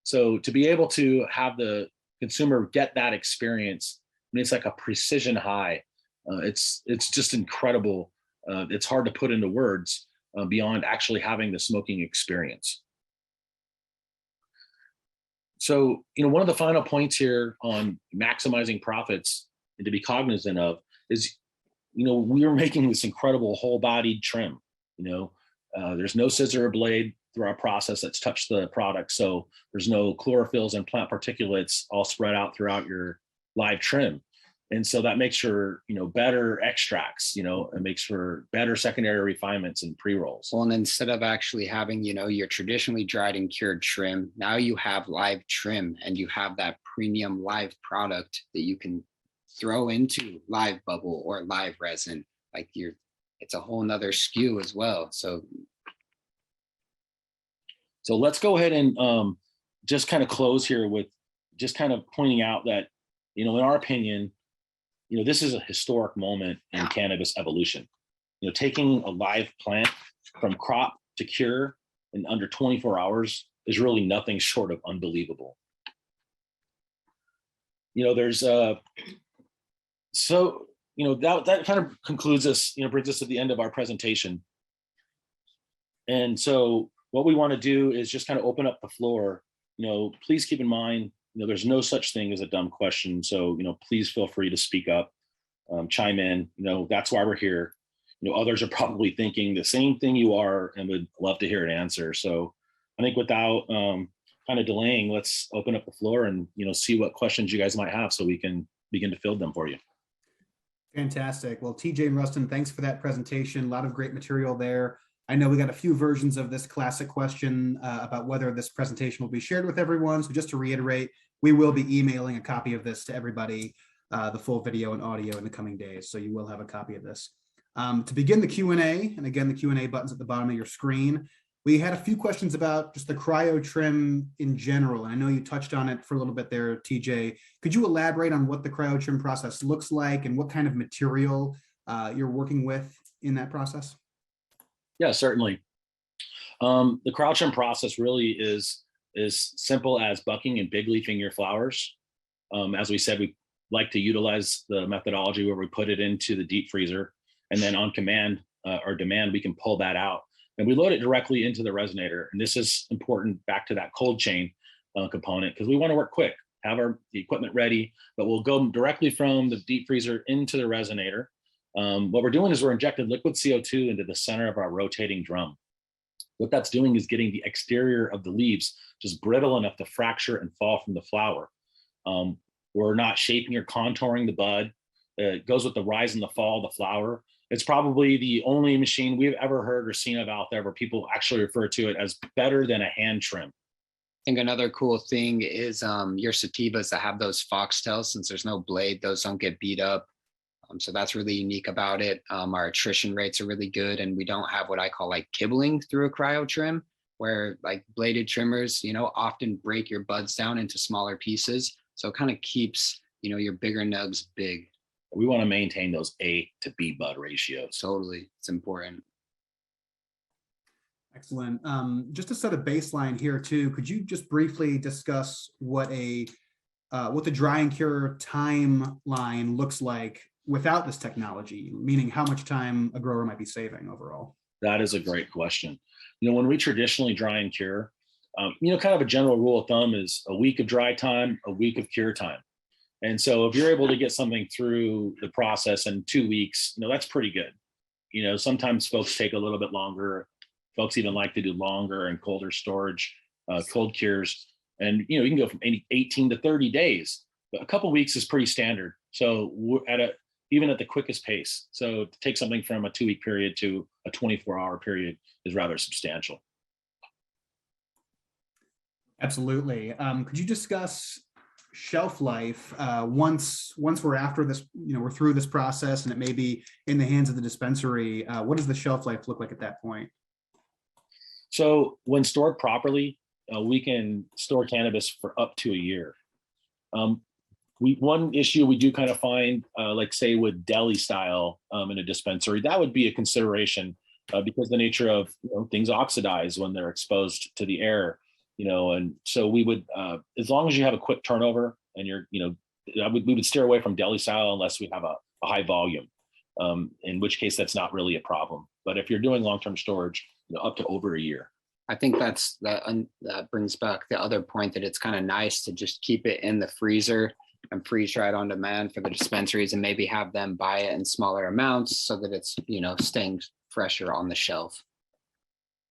B: So to be able to have the consumer get that experience, I mean, it's like a precision high. It's just incredible. It's hard to put into words beyond actually having the smoking experience. So, one of the final points here on maximizing profits and to be cognizant of is, we are making this incredible whole bodied trim. There's no scissor or blade through our process that's touched the product. So there's no chlorophylls and plant particulates all spread out throughout your live trim. And so that makes for, better extracts, it makes for better secondary refinements and pre-rolls.
C: Well, and instead of actually having, your traditionally dried and cured trim, now you have live trim, and you have that premium live product that you can throw into live bubble or live resin. Like it's a whole nother SKU as well. So
B: let's go ahead and just kind of close here with just kind of pointing out that, in our opinion, this is a historic moment in cannabis evolution. Taking a live plant from crop to cure in under 24 hours is really nothing short of unbelievable. There's that kind of concludes us, brings us to the end of our presentation. And so what we want to do is just kind of open up the floor. Please keep in mind, there's no such thing as a dumb question. So, please feel free to speak up, chime in. That's why we're here. Others are probably thinking the same thing you are and would love to hear an answer. So I think without kind of delaying, let's open up the floor and, see what questions you guys might have so we can begin to field them for you.
A: Fantastic. Well, TJ and Ruston, thanks for that presentation. A lot of great material there. I know we got a few versions of this classic question about whether this presentation will be shared with everyone. So just to reiterate, we will be emailing a copy of this to everybody, the full video and audio in the coming days. So you will have a copy of this. To begin the Q&A, and again, the Q&A button's at the bottom of your screen. We had a few questions about just the cryo trim in general. And I know you touched on it for a little bit there, TJ. Could you elaborate on what the cryo trim process looks like and what kind of material you're working with in that process?
B: Yeah, certainly. The cryo trim process really is simple as bucking and big leafing your flowers. As we said, we like to utilize the methodology where we put it into the deep freezer, and then on command or demand, we can pull that out. And we load it directly into the Resinator. And this is important back to that cold chain component, because we want to work quick, have the equipment ready, but we'll go directly from the deep freezer into the Resinator. What we're doing is we're injecting liquid CO2 into the center of our rotating drum. What that's doing is getting the exterior of the leaves just brittle enough to fracture and fall from the flower. We're not shaping or contouring the bud. It goes with the rise and the fall of the flower. It's probably the only machine we've ever heard or seen of out there where people actually refer to it as better than a hand trim.
C: I think another cool thing is your sativas that have those foxtails, since there's no blade, those don't get beat up. So that's really unique about it. Our attrition rates are really good, and we don't have what I call like kibbling through a cryo trim, where like bladed trimmers, often break your buds down into smaller pieces. So it kind of keeps, your bigger nubs big.
B: We want to maintain those A to B bud ratios.
C: Totally. It's important.
A: Excellent. Just to set a baseline here too, could you just briefly discuss what the dry and cure timeline looks like without this technology, meaning how much time a grower might be saving overall?
B: That is a great question. When we traditionally dry and cure, kind of a general rule of thumb is a week of dry time, a week of cure time. And so if you're able to get something through the process in 2 weeks, that's pretty good. Sometimes folks take a little bit longer. Folks even like to do longer and colder storage, cold cures. And, you can go from 18 to 30 days, but a couple of weeks is pretty standard. So we're even at the quickest pace. So to take something from a 2-week period to a 24-hour period is rather substantial.
A: Absolutely. Could you discuss shelf life once we're after this, we're through this process and it may be in the hands of the dispensary? What does the shelf life look like at that point?
B: So when stored properly, we can store cannabis for up to a year. One issue we do kind of find, like say with deli style in a dispensary, that would be a consideration because the nature of things oxidize when they're exposed to the air. And so we would, as long as you have a quick turnover and we would steer away from deli style unless we have a high volume, in which case that's not really a problem. But if you're doing long-term storage, up to over a year.
C: I think that brings back the other point that it's kind of nice to just keep it in the freezer and freeze dry it on demand for the dispensaries and maybe have them buy it in smaller amounts so that it's, staying fresher on the shelf.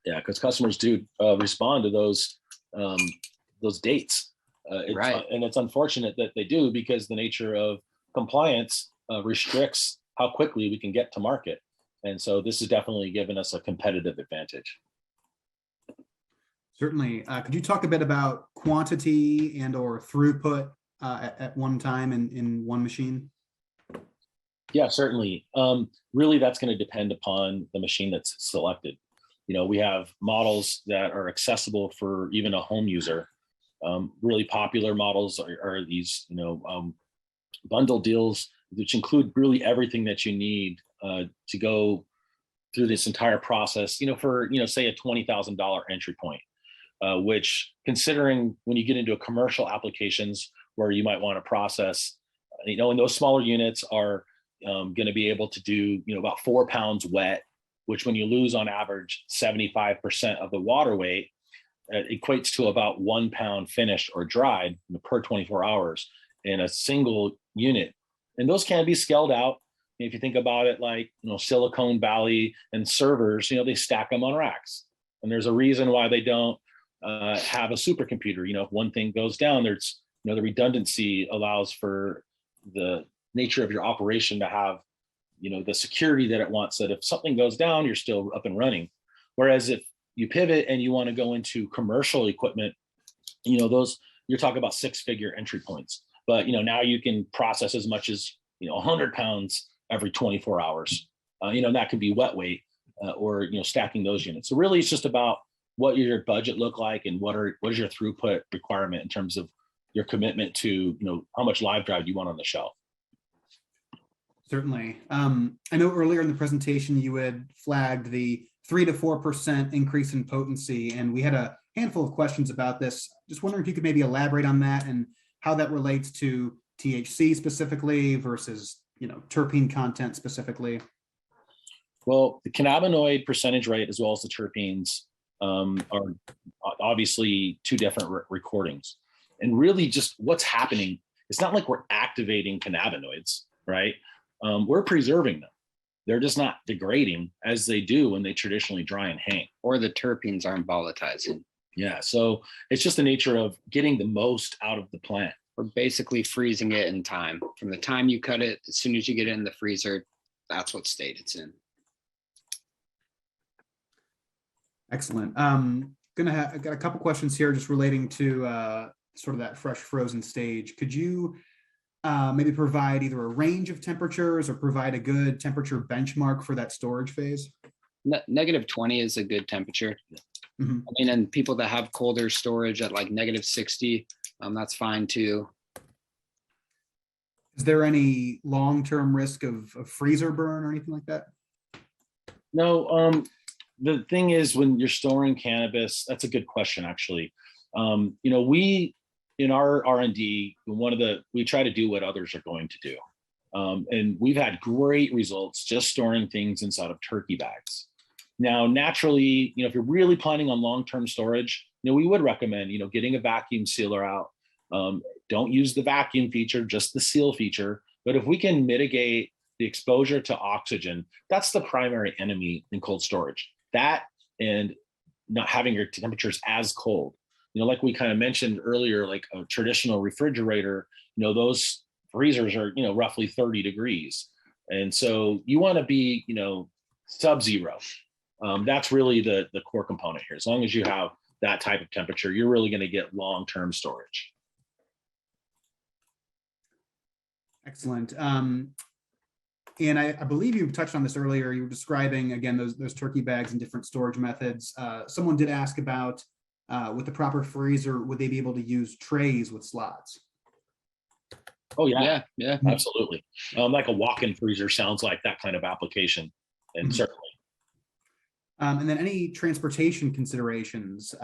B: Yeah, because customers do respond to those dates.
C: Right.
B: And it's unfortunate that they do because the nature of compliance restricts how quickly we can get to market. And so this has definitely given us a competitive advantage.
A: Certainly. Could you talk a bit about quantity and or throughput at one time in one machine?
B: Yeah, certainly. Really, that's going to depend upon the machine that's selected. We have models that are accessible for even a home user. Really popular models are these, bundle deals, which include really everything that you need to go through this entire process, for, say a $20,000 entry point, which considering when you get into a commercial applications where you might want to process, and those smaller units are going to be able to do, about 4 pounds wet, which when you lose on average 75% of the water weight, equates to about 1 pound finished or dried per 24 hours in a single unit. And those can be scaled out. If you think about it like, Silicon Valley and servers, they stack them on racks. And there's a reason why they don't have a supercomputer. If one thing goes down, there's, the redundancy allows for the nature of your operation to have, the security that it wants, that if something goes down, you're still up and running. Whereas if you pivot and you want to go into commercial equipment, those, you're talking about 6-figure entry points. But, now you can process as much as, 100 pounds every 24 hours. That could be wet weight or, stacking those units. So really it's just about what your budget look like and what is your throughput requirement in terms of your commitment to, how much live drive you want on the shelf.
A: Certainly. I know earlier in the presentation, you had flagged the 3 to 4% increase in potency, and we had a handful of questions about this. Just wondering if you could maybe elaborate on that and how that relates to THC specifically versus, terpene content specifically.
B: Well, the cannabinoid percentage rate as well as the terpenes are obviously two different recordings. And really just what's happening, it's not like we're activating cannabinoids, right? We're preserving them. They're just not degrading as they do when they traditionally dry and hang.
C: Or the terpenes aren't volatilizing.
B: Yeah, so it's just the nature of getting the most out of the plant.
C: We're basically freezing it in time. From the time you cut it, as soon as you get it in the freezer, that's what state it's in.
A: Excellent. I got a couple questions here just relating to sort of that fresh frozen stage. Could you maybe provide either a range of temperatures or provide a good temperature benchmark for that storage phase?
C: -20 is a good temperature.
A: Mm-hmm.
C: I mean, and people that have colder storage at like -60, that's fine too.
A: Is there any long-term risk of freezer burn or anything like that?
B: No, the thing is, when you're storing cannabis, that's a good question, actually. We in our R&D, we try to do what others are going to do. And we've had great results just storing things inside of turkey bags. Now, naturally, if you're really planning on long-term storage, we would recommend, getting a vacuum sealer out. Don't use the vacuum feature, just the seal feature. But if we can mitigate the exposure to oxygen, that's the primary enemy in cold storage. That and not having your temperatures as cold. Like we kind of mentioned earlier, like a traditional refrigerator, those freezers are, roughly 30 degrees. And so you want to be, sub-zero. That's really the core component here. As long as you have that type of temperature, you're really going to get long-term storage.
A: Excellent. And I believe you touched on this earlier. You were describing, again, those turkey bags and different storage methods. Someone did ask about, with the proper freezer, would they be able to use trays with slots?
B: Oh, yeah.
C: Yeah.
B: Absolutely. Like a walk-in freezer sounds like that kind of application. And certainly.
A: And then any transportation considerations,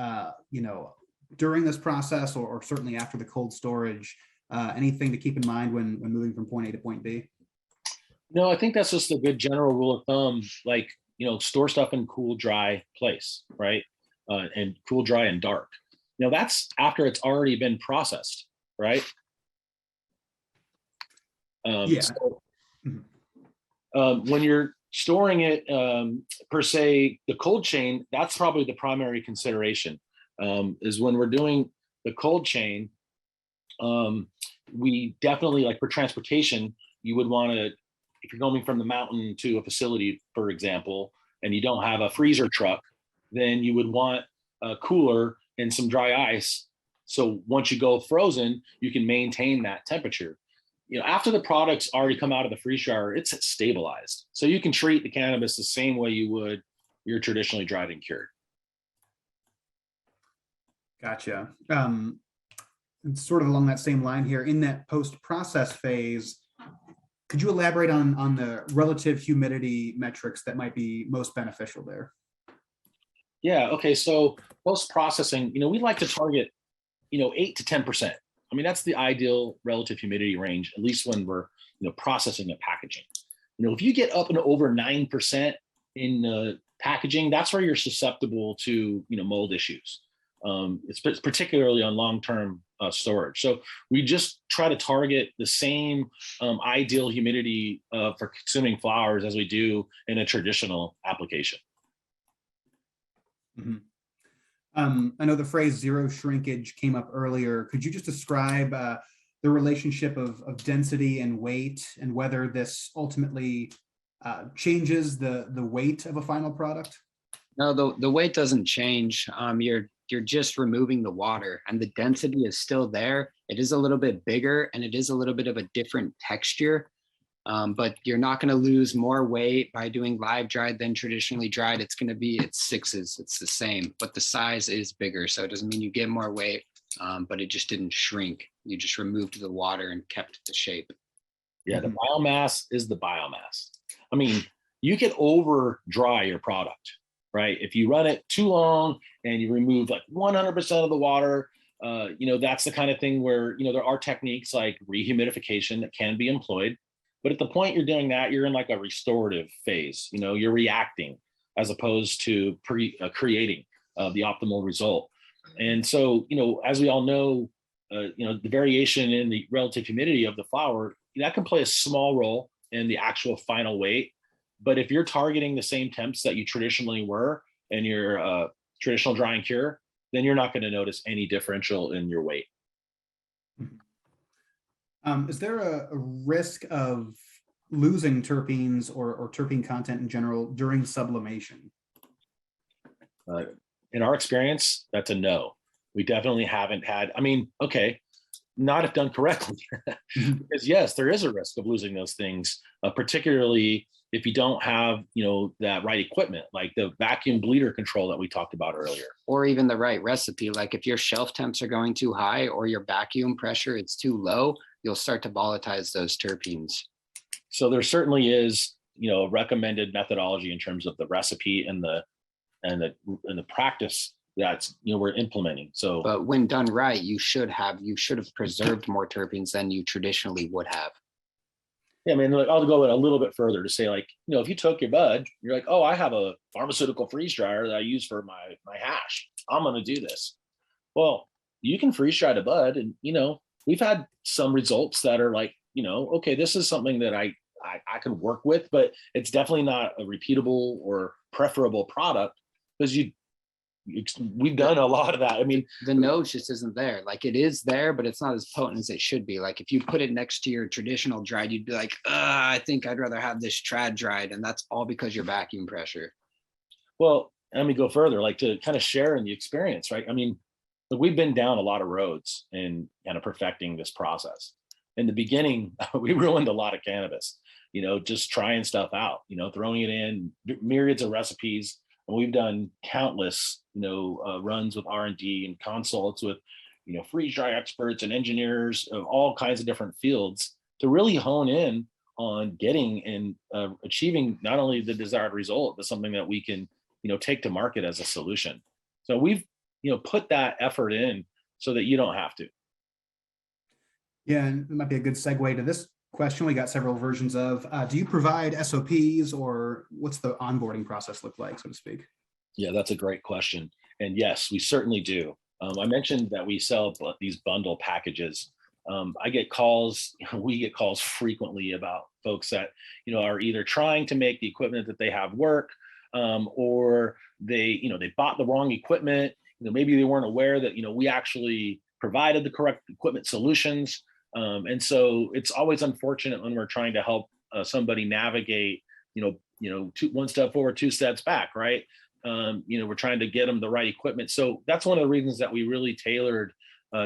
A: during this process or certainly after the cold storage, anything to keep in mind when moving from point A to point B?
B: No, I think that's just a good general rule of thumb, like, store stuff in cool, dry place, right? And cool, dry, and dark. That's after it's already been processed, right?
A: Yeah.
B: So, when you're storing it, per se, the cold chain, that's probably the primary consideration, is when we're doing the cold chain. We definitely, like for transportation, you would want to, if you're going from the mountain to a facility, for example, and you don't have a freezer truck, then you would want a cooler and some dry ice. So once you go frozen, you can maintain that temperature. After the product's already come out of the freeze dryer, it's stabilized. So you can treat the cannabis the same way you would your traditionally dried and cured.
A: Gotcha. And sort of along that same line here, in that post-process phase, could you elaborate on the relative humidity metrics that might be most beneficial there?
B: Yeah. Okay. So post-processing, we like to target, 8 to 10%. I mean, that's the ideal relative humidity range, at least when we're, processing and packaging. If you get up and over 9% in packaging, that's where you're susceptible to, mold issues. It's particularly on long-term storage. So we just try to target the same ideal humidity for consuming flowers as we do in a traditional application.
A: Mm-hmm. I know the phrase zero shrinkage came up earlier. Could you just describe the relationship of density and weight and whether this ultimately changes the weight of a final product?
C: No, the weight doesn't change. You're just removing the water and the density is still there. It is a little bit bigger and it is a little bit of a different texture. But you're not going to lose more weight by doing live dried than traditionally dried. It's sixes. It's the same, but the size is bigger. So it doesn't mean you get more weight, but it just didn't shrink. You just removed the water and kept the shape.
B: Yeah, the biomass is the biomass. I mean, you can over dry your product, right? If you run it too long and you remove like 100% of the water, that's the kind of thing where, there are techniques like rehumidification that can be employed. But at the point you're doing that, you're in like a restorative phase. You're reacting as opposed to creating the optimal result. And so, as we all know, the variation in the relative humidity of the flower, that can play a small role in the actual final weight. But if you're targeting the same temps that you traditionally were in your traditional dry and cure, then you're not going to notice any differential in your weight.
A: Is there a risk of losing terpenes or terpene content in general during sublimation?
B: In our experience, that's a no. We definitely haven't had, not if done correctly. Because yes, there is a risk of losing those things, particularly if you don't have, that right equipment, like the vacuum bleeder control that we talked about earlier.
C: Or even the right recipe. Like if your shelf temps are going too high or your vacuum pressure is too low, you'll start to volatilize those terpenes.
B: So there certainly is, a recommended methodology in terms of the recipe and the practice that's we're implementing. So,
C: but when done right, you should have preserved more terpenes than you traditionally would have.
B: Yeah, I mean, I'll go a little bit further to say, if you took your bud, you're like, oh, I have a pharmaceutical freeze dryer that I use for my hash. I'm going to do this. Well, you can freeze dry the bud, and we've had some results that are like, okay, this is something that I can work with, but it's definitely not a repeatable or preferable product because we've done a lot of that. I mean,
C: the nose just isn't there. Like, it is there, but it's not as potent as it should be. Like, if you put it next to your traditional dried, you'd be like, I think I'd rather have this trad dried. And that's all because your vacuum pressure.
B: Well, let me go further, like to kind of share in the experience, right? I mean, we've been down a lot of roads in kind of perfecting this process. In the beginning, we ruined a lot of cannabis, just trying stuff out, throwing it in myriads of recipes. And we've done countless, runs with R&D and consults with, freeze dry experts and engineers of all kinds of different fields to really hone in on getting and achieving not only the desired result, but something that we can, take to market as a solution. So we've, put that effort in so that you don't have to.
A: Yeah, and it might be a good segue to this question. We got several versions of. Do you provide SOPs, or what's the onboarding process look like, so to speak?
B: Yeah, that's a great question. And yes, we certainly do. I mentioned that we sell these bundle packages. I get calls, we get calls frequently about folks that, are either trying to make the equipment that they have work, or they bought the wrong equipment. Maybe they weren't aware that, we actually provided the correct equipment solutions. And so it's always unfortunate when we're trying to help somebody navigate, one step forward, two steps back, right? We're trying to get them the right equipment. So that's one of the reasons that we really tailored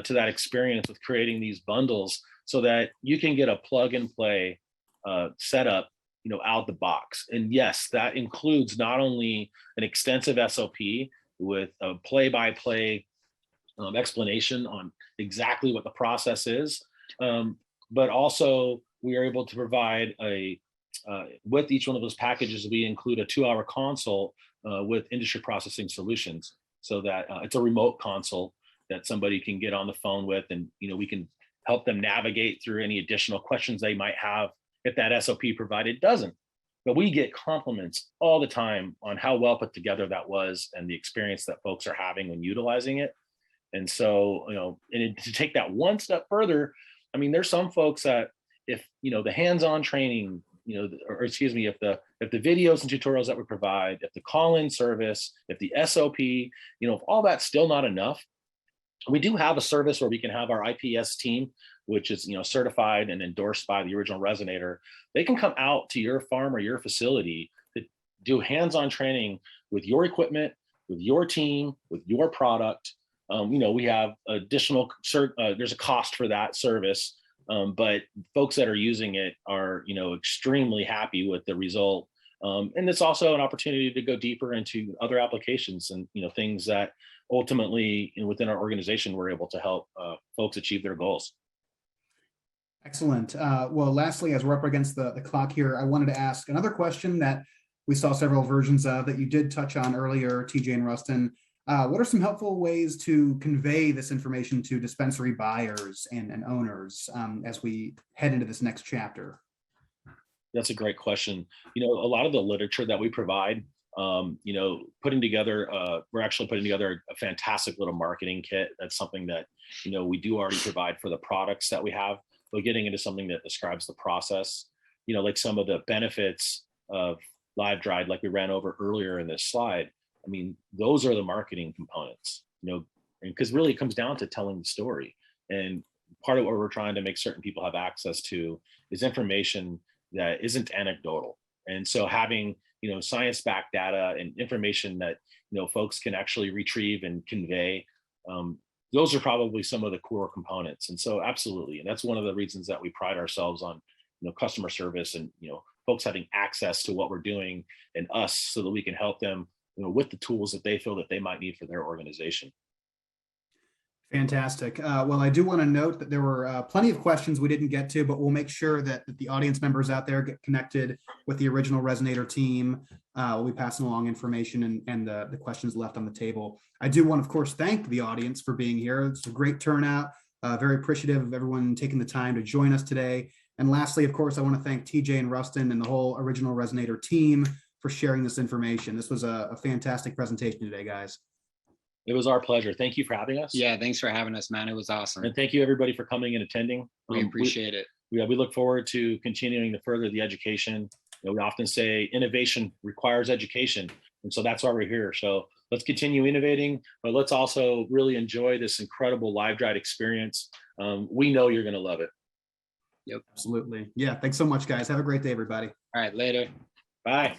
B: to that experience with creating these bundles so that you can get a plug and play setup, out the box. And yes, that includes not only an extensive SOP with a play-by-play explanation on exactly what the process is, but also we are able to provide with each one of those packages, we include a 2-hour consult with industry processing solutions, so that it's a remote consult that somebody can get on the phone with, and we can help them navigate through any additional questions they might have if that SOP provided doesn't. But we get compliments all the time on how well put together that was and the experience that folks are having when utilizing it. And so, to take that one step further, I mean, there's some folks that if, the hands-on training, if the videos and tutorials that we provide, if the call-in service, if the SOP, if all that's still not enough, we do have a service where we can have our IPS team, which is, certified and endorsed by the original Resinator. They can come out to your farm or your facility to do hands-on training with your equipment, with your team, with your product. We have additional, there's a cost for that service, but folks that are using it are, extremely happy with the result. And it's also an opportunity to go deeper into other applications and, things that ultimately within our organization, we're able to help folks achieve their goals.
A: Excellent. Well, lastly, as we're up against the clock here, I wanted to ask another question that we saw several versions of that you did touch on earlier, TJ and Ruston. What are some helpful ways to convey this information to dispensary buyers and owners as we head into this next chapter?
B: That's a great question. A lot of the literature that we provide, we're actually putting together a fantastic little marketing kit. That's something that, we do already provide for the products that we have, but getting into something that describes the process, like some of the benefits of live dried, like we ran over earlier in this slide. I mean, those are the marketing components, because really it comes down to telling the story. And part of what we're trying to make certain people have access to is information that isn't anecdotal. And so having, science-backed data and information that, folks can actually retrieve and convey, those are probably some of the core components. And so absolutely. And that's one of the reasons that we pride ourselves on, customer service and, folks having access to what we're doing and us so that we can help them with the tools that they feel that they might need for their organization.
A: Fantastic. Well, I do want to note that there were plenty of questions we didn't get to, but we'll make sure that the audience members out there get connected with the original Resinator team. We'll be passing along information and the questions left on the table. I do want, of course, thank the audience for being here. It's a great turnout. Very appreciative of everyone taking the time to join us today. And lastly, of course, I want to thank TJ and Ruston and the whole original Resinator team for sharing this information. This was a fantastic presentation today, guys.
B: It was our pleasure. Thank you for having us.
C: Yeah, thanks for having us, man. It was awesome.
B: And thank you everybody for coming and attending.
C: We appreciate it.
B: We look forward to continuing to further the education. You know, we often say innovation requires education. And so that's why we're here. So let's continue innovating, but let's also really enjoy this incredible live dried experience. We know you're going to love it.
C: Yep.
A: Absolutely. Yeah. Thanks so much, guys. Have a great day, everybody.
C: All right, later.
B: Bye.